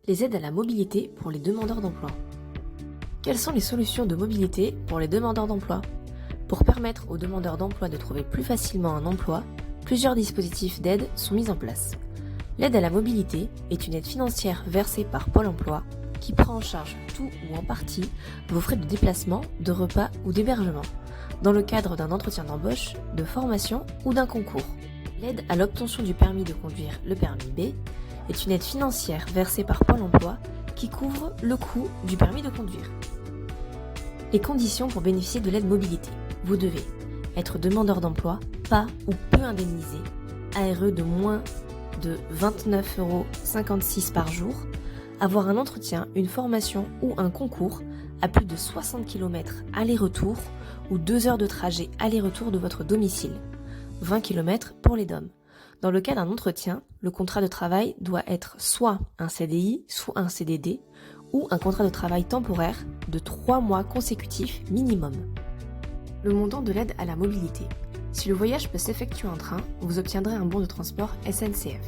Les aides à la mobilité pour les demandeurs d'emploi. Quelles sont les solutions de mobilité pour les demandeurs d'emploi? Pour permettre aux demandeurs d'emploi de trouver plus facilement un emploi, plusieurs dispositifs d'aide sont mis en place. L'aide à la mobilité est une aide financière versée par Pôle emploi qui prend en charge tout ou en partie vos frais de déplacement, de repas ou d'hébergement, dans le cadre d'un entretien d'embauche, de formation ou d'un concours. L'aide à l'obtention du permis de conduire, le permis B, est une aide financière versée par Pôle emploi qui couvre le coût du permis de conduire. Les conditions pour bénéficier de l'aide mobilité. Vous devez être demandeur d'emploi, pas ou peu indemnisé, ARE de moins de 29,56 € par jour, avoir un entretien, une formation ou un concours à plus de 60 km aller-retour ou 2 heures de trajet aller-retour de votre domicile, 20 km pour les DOM. Dans le cas d'un entretien, le contrat de travail doit être soit un CDI, soit un CDD, ou un contrat de travail temporaire de 3 mois consécutifs minimum. Le montant de l'aide à la mobilité. Si le voyage peut s'effectuer en train, vous obtiendrez un bon de transport SNCF.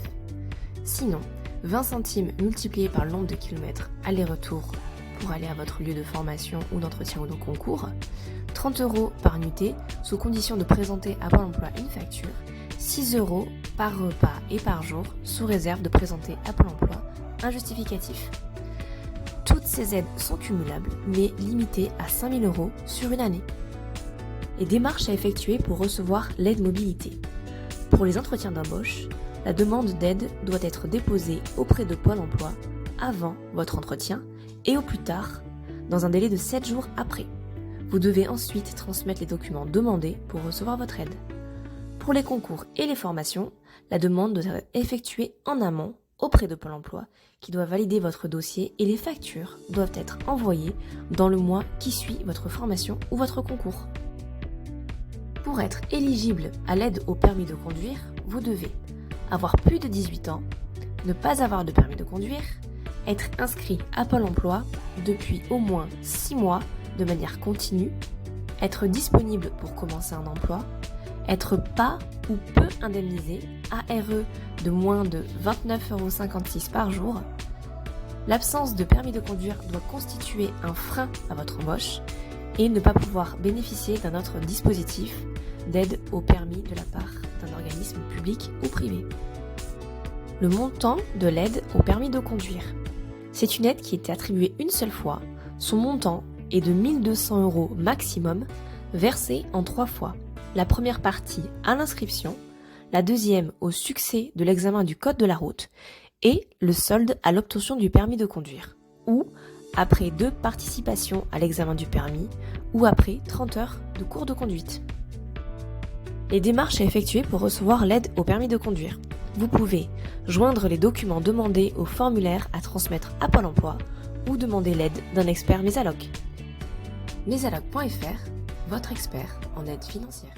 Sinon, 20 centimes multipliés par le nombre de kilomètres aller-retour pour aller à votre lieu de formation ou d'entretien ou de concours, 30 € par nuitée sous condition de présenter à Pôle emploi une facture, 6 € par repas et par jour sous réserve de présenter à Pôle emploi un justificatif. Toutes ces aides sont cumulables mais limitées à 5 000 € sur une année. Les démarches à effectuer pour recevoir l'aide mobilité. Pour les entretiens d'embauche, la demande d'aide doit être déposée auprès de Pôle emploi avant votre entretien et au plus tard dans un délai de 7 jours après. Vous devez ensuite transmettre les documents demandés pour recevoir votre aide. Pour les concours et les formations, la demande doit être effectuée en amont auprès de Pôle emploi qui doit valider votre dossier et les factures doivent être envoyées dans le mois qui suit votre formation ou votre concours. Pour être éligible à l'aide au permis de conduire, vous devez avoir plus de 18 ans, ne pas avoir de permis de conduire, être inscrit à Pôle emploi depuis au moins 6 mois de manière continue, être disponible pour commencer un emploi, être pas ou peu indemnisé, ARE de moins de 29,56 € par jour. L'absence de permis de conduire doit constituer un frein à votre embauche et ne pas pouvoir bénéficier d'un autre dispositif d'aide au permis de la part d'un organisme public ou privé. Le montant de l'aide au permis de conduire. C'est une aide qui était attribuée une seule fois. Son montant est de 1 200 € maximum, versé en 3 fois. La première partie à l'inscription, la deuxième au succès de l'examen du code de la route et le solde à l'obtention du permis de conduire, ou après 2 participations à l'examen du permis, ou après 30 heures de cours de conduite. Les démarches à effectuer pour recevoir l'aide au permis de conduire. Vous pouvez joindre les documents demandés au formulaire à transmettre à Pôle emploi ou demander l'aide d'un expert Mesalog. Mesalog.fr, votre expert en aide financière.